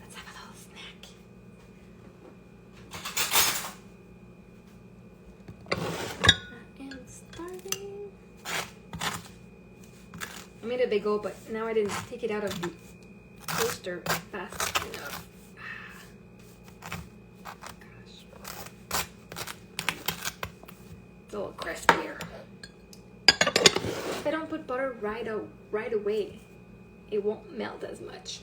Let's have a little snack. I am starving. I made a bagel, but now I didn't take it out of the toaster fast enough. Gosh. It's a little crispier. If I don't put butter right away, it won't melt as much.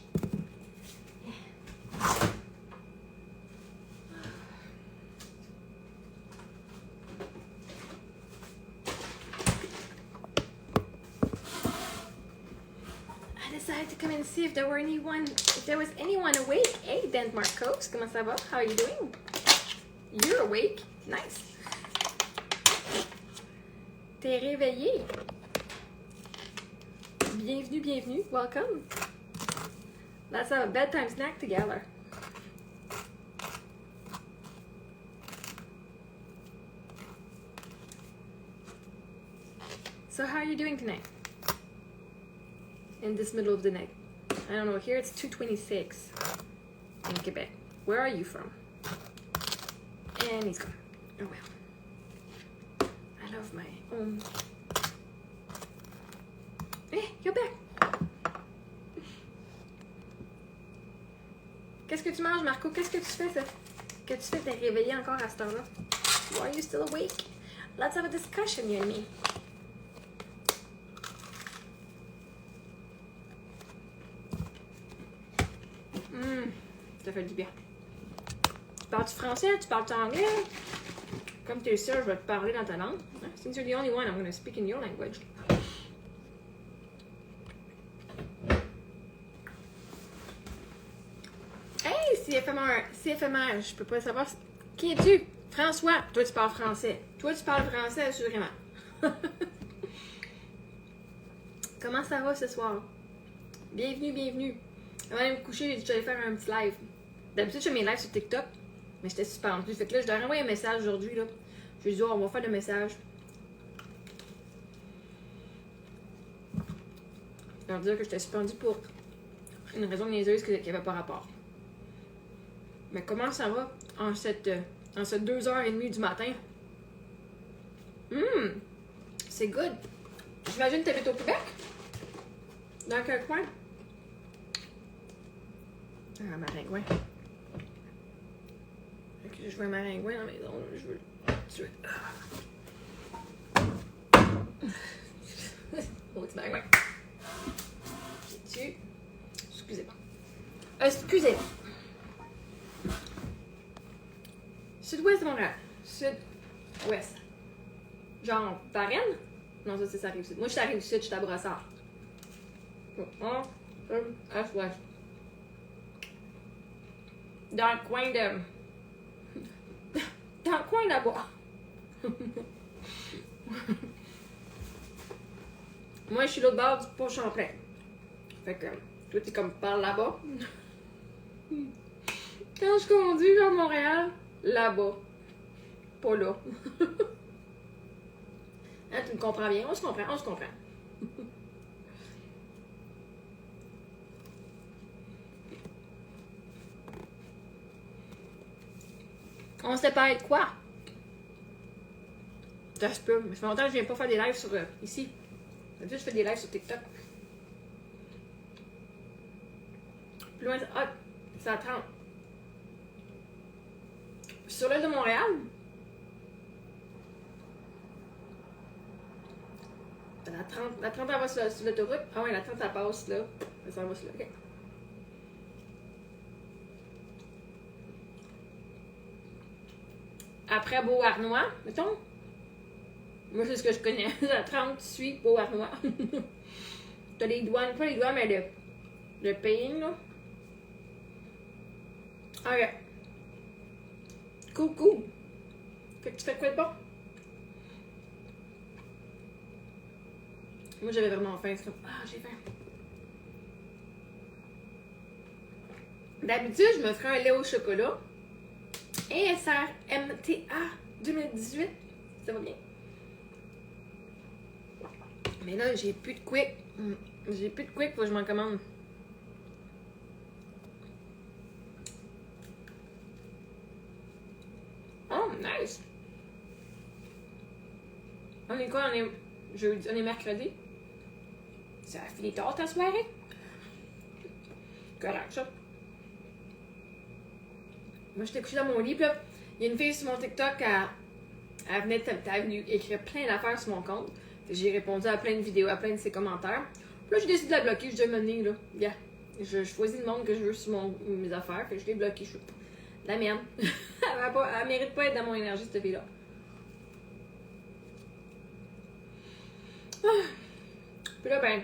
Decided to come and see if there was anyone awake. Hey, Dent Marcos, comment ça va? How are you doing? You're awake. Nice. T'es réveillé. Bienvenue, bienvenue. Welcome. Let's have a bedtime snack together. So how are you doing tonight? In this middle of the night. I don't know, here it's 2:26 in Quebec. Where are you from? And he's gone. Oh well. I love my own. Hey, you're back. Qu'est-ce que tu manges, Marco? Qu'est-ce que tu fais, ça? Que tu fais t'es réveillé encore à cette heure-là? Why are you still awake? Let's have a discussion, you and me. Ça fait du bien. Tu parles-tu français? Tu parles-tu anglais? Comme tu es sûr, je vais te parler dans ta langue. Since you're the only one, I'm going to speak in your language. Hey, CFMR, je peux pas savoir. Qui es-tu? François. Toi, tu parles français. Toi, tu parles français, assurément. Comment ça va ce soir? Bienvenue, bienvenue. Avant d'aller me coucher, j'ai dit que j'allais faire un petit live. D'habitude, je fais mes lives sur TikTok, mais j'étais suspendue. Fait que là, je leur ai envoyé un message aujourd'hui. Là. Je lui ai dit, oh, on va faire le message. Leur dire que j'étais suspendue pour une raison niaiseuse qui n'avait pas rapport. Mais comment ça va en cette 2h30 du matin? C'est good. J'imagine que tu habites au Québec? Dans quel coin? Un maringouin. Ok, je veux un maringouin dans la maison. Je veux tuer. Mon petit maringouin. J'ai tué. Excusez-moi. Excusez-moi. Sud-ouest de Montréal. Sud-ouest. Genre, Varennes? Non, ça, c'est ça Rive-Sud. Moi, je suis à Rive-Sud, je suis à Brossard. Est-ouest. Dans le coin de... Dans le coin là-bas. Moi, je suis l'autre bord du pont Champlain. Fait que, toi, t'es comme par là-bas. Quand je conduis vers Montréal, là-bas. Pas là. Hein, tu me comprends bien? On se comprend, on se comprend. On s'était parlé de quoi? Ça se peut, mais ça fait longtemps que je viens pas faire des lives sur ici. D'habitude, je fais des lives sur TikTok. Plus loin, c'est à 30. Sur l'île de Montréal, la 30 elle va sur l'autoroute. Ah ouais, la 30 elle passe là. Elle s'en va sur là. Ok. Après Beauharnois, mettons. Moi, c'est ce que je connais. La 30 suit Beauharnois. T'as les douanes, pas les douanes, mais le paying, là. Ok. Cool, cool. Fait que tu fais quoi de bon? Moi, j'avais vraiment faim. C'est comme, ah, j'ai faim. D'habitude, je me ferais un lait au chocolat. Et SRMTA 2018. Ça va bien. Mais là, j'ai plus de quick. J'ai plus de quick, faut que je m'en commande. Oh, nice! On est quoi? On est jeudi, on est mercredi? Ça a fini tard ta soirée? Correct, ça. Moi, j'étais couchée dans mon lit, puis là, il y a une fille sur mon TikTok, elle venue écrire plein d'affaires sur mon compte. J'ai répondu à plein de vidéos, à plein de ses commentaires. Puis là, j'ai décidé de la bloquer. Je dis, mener, là, yeah. Je choisis le monde que je veux sur mes affaires, fait que je l'ai bloqué. Je suis la merde. Elle mérite pas d'être dans mon énergie, cette fille-là. Puis là, ben,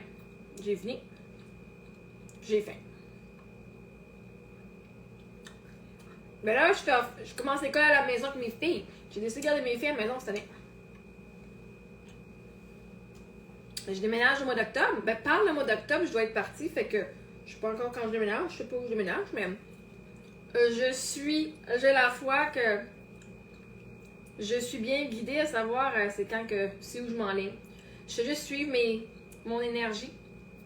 j'ai fini. J'ai faim. Ben là, je commence l'école à la maison avec mes filles. J'ai décidé de garder mes filles à la maison cette année. Je déménage au mois d'octobre. Ben, par le mois d'octobre, je dois être partie. Fait que je sais pas encore quand je déménage. Je sais pas où je déménage, mais j'ai la foi que je suis bien guidée à savoir c'est où je m'enligne. Je sais juste suivre mon énergie.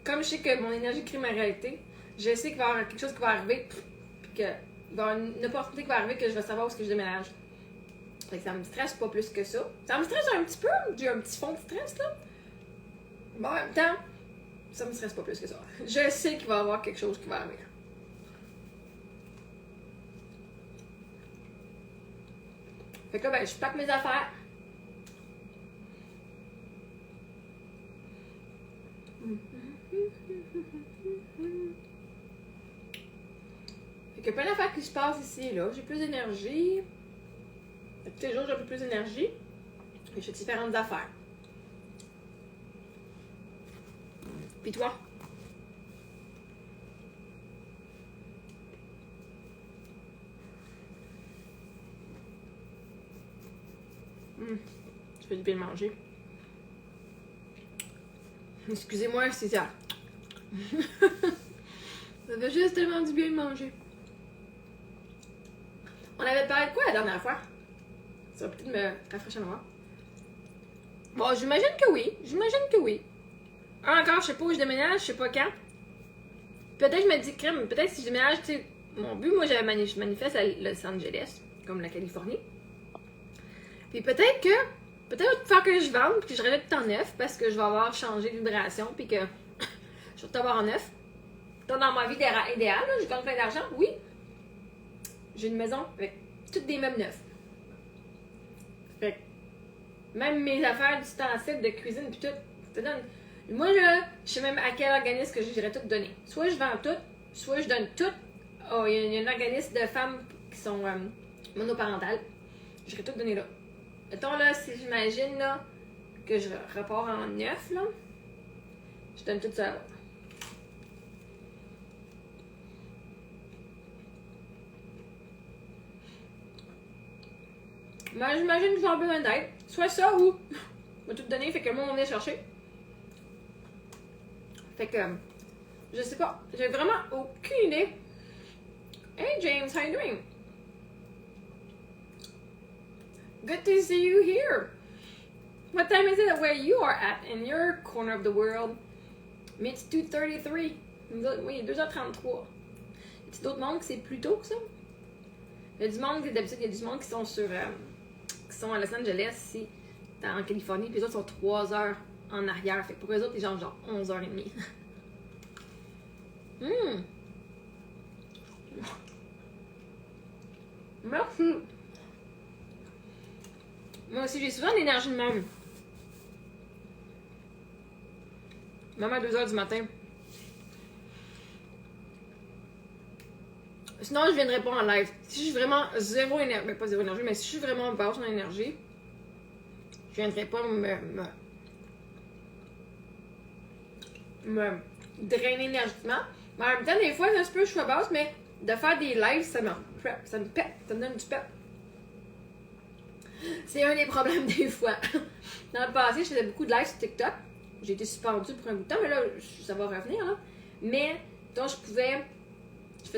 Comme je sais que mon énergie crée ma réalité, je sais qu'il va y avoir quelque chose qui va arriver, puis qu'il va y avoir une opportunité qui va arriver que je vais savoir où est-ce que je déménage. Fait que ça me stresse pas plus que ça. Ça me stresse un petit peu, j'ai un petit fond de stress là. Mais en même temps, ça me stresse pas plus que ça. Je sais qu'il va y avoir quelque chose qui va arriver. Fait que là, ben, je pack mes affaires. Fait qu'il y a plein d'affaires qui se passent ici et là. J'ai plus d'énergie. Tous les jours, j'ai un peu plus d'énergie. Et je fais différentes affaires. Puis toi? Tu fais du bien manger. Excusez-moi si ça. Ça fait juste tellement du bien de manger. On avait parlé de quoi la dernière fois? Ça va peut-être me rafraîchir la mémoire. Bon, j'imagine que oui. Encore, je sais pas où je déménage, je sais pas quand. Peut-être je me dis, crème, peut-être si je déménage, tu sais, mon but, moi, je manifeste à Los Angeles, comme la Californie. Puis peut-être faire que je vende, puis que je rajoute en neuf, parce que je vais avoir changé de vibration, puis que je vais t'avoir en neuf. Donc, dans ma vie idéale, là, je gagne plein d'argent, oui. J'ai une maison avec toutes des meubles neufs. Fait que même mes affaires d'ustensiles, de cuisine, puis tout, je te donne. Moi, là, je sais même à quel organisme que j'irais tout donner. Soit je vends tout, soit je donne tout. Oh, il y a un organisme de femmes qui sont monoparentales. J'irais tout donner là. Mettons là, si j'imagine là, que je repars en neuf, là, je donne tout ça là. Mais j'imagine que je vais avoir besoin d'aide. Soit ça ou je vais tout donner, fait que le monde va venir chercher. Fait que, je sais pas, j'ai vraiment aucune idée. Hey James, how you doing? Good to see you here. What time is it where you are at in your corner of the world? It's 2:33. Oui, 2h33. Y a d'autres mondes que c'est plus tôt que ça? Il y a du monde, d'habitude, il y a du monde qui sont qui sont à Los Angeles, ici, en Californie, puis les autres sont 3 heures en arrière. Fait que pour eux autres, les gens genre 11h30. Merci. Moi aussi, j'ai souvent l'énergie de même. Même à 2h du matin. Sinon, je viendrai pas en live. Si je suis vraiment zéro énergie, ben pas zéro énergie, mais si je suis vraiment basse en énergie, je viendrai pas me drainer énergiquement. Mais en même temps, des fois, ça se peut que je sois basse, mais de faire des lives, ça me pète, ça me donne du pep. C'est un des problèmes des fois. Dans le passé, je faisais beaucoup de lives sur TikTok. J'ai été suspendue pour un bout de temps, mais là, ça va revenir. Là. Mais, donc, je faisais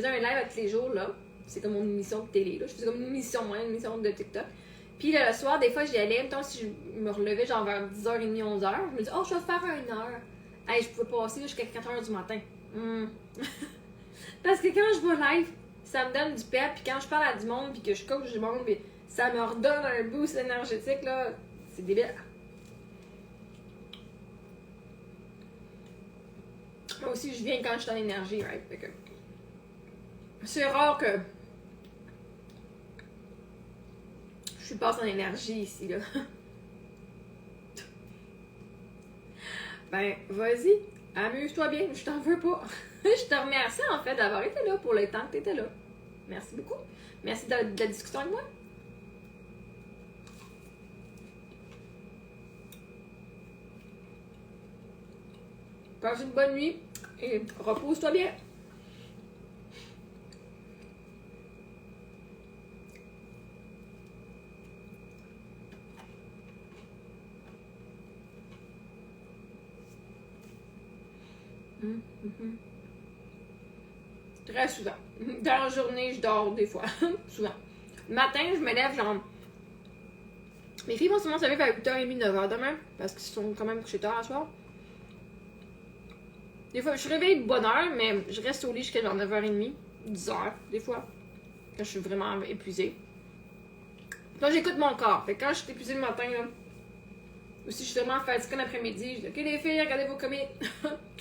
un live à tous les jours, là. C'est comme une émission de télé, là. Je faisais comme une émission de TikTok. Puis là, le soir, des fois, j'y allais. Mettons, si je me relevais genre vers 10h30, 11h, je me dis, oh, je vais faire 1 heure. Hey, je pouvais passer jusqu'à 4h du matin. Parce que quand je vais live, ça me donne du pep. Puis quand je parle à du monde, puis que je coach du monde, puis ça me redonne un boost énergétique, là. C'est débile. Moi aussi, je viens quand je suis en énergie, right? Fait que c'est rare que je suis pas en énergie ici, là. Ben, vas-y, amuse-toi bien, je t'en veux pas. Je te remercie, en fait, d'avoir été là pour le temps que t'étais là. Merci beaucoup. Merci de la discussion avec moi. Passe une bonne nuit et repose-toi bien. Très souvent. Dans la journée, je dors des fois. Souvent. Le matin, je me lève genre. Mes filles vont souvent se lever à 8h30, 9h demain. Parce qu'ils sont quand même couchés tard à soir. Des fois, je suis réveillée de bonne heure, mais je reste au lit jusqu'à genre 9h30, 10h, des fois. Quand je suis vraiment épuisée. Quand j'écoute mon corps. Fait que quand je suis épuisée le matin, là. Ou si je suis vraiment fatiguée l'après-midi, je dis, ok les filles, regardez vos comics.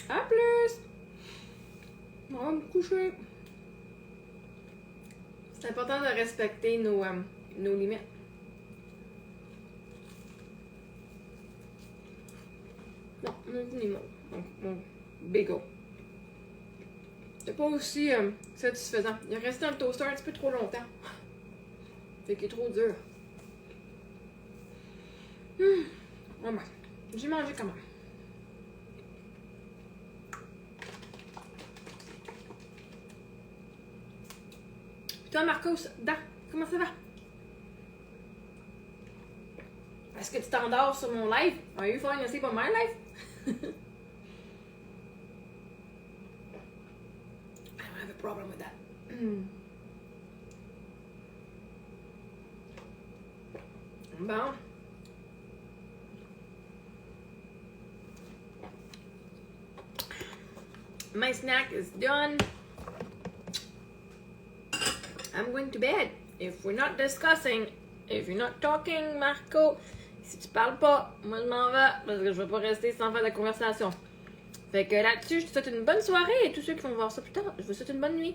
À plus! On va me coucher. C'est important de respecter nos limites. Non, mon bagel. C'est pas aussi satisfaisant. Il est resté dans le toaster un petit peu trop longtemps. Fait qu'il est trop dur. Bon ben, j'ai mangé quand même. Puis toi, Marcos, comment ça va? Est-ce que tu t'endors sur mon live? Are you falling asleep on my live? I don't have a problem with that. Bon. My snack is done. I'm going to bed. If we're not discussing, if you're not talking, Marco, si tu parles pas, moi je m'en vais parce que je vais pas rester sans faire de conversation. Fait que là-dessus, je te souhaite une bonne soirée et tous ceux qui vont voir ça plus tard, je vous souhaite une bonne nuit.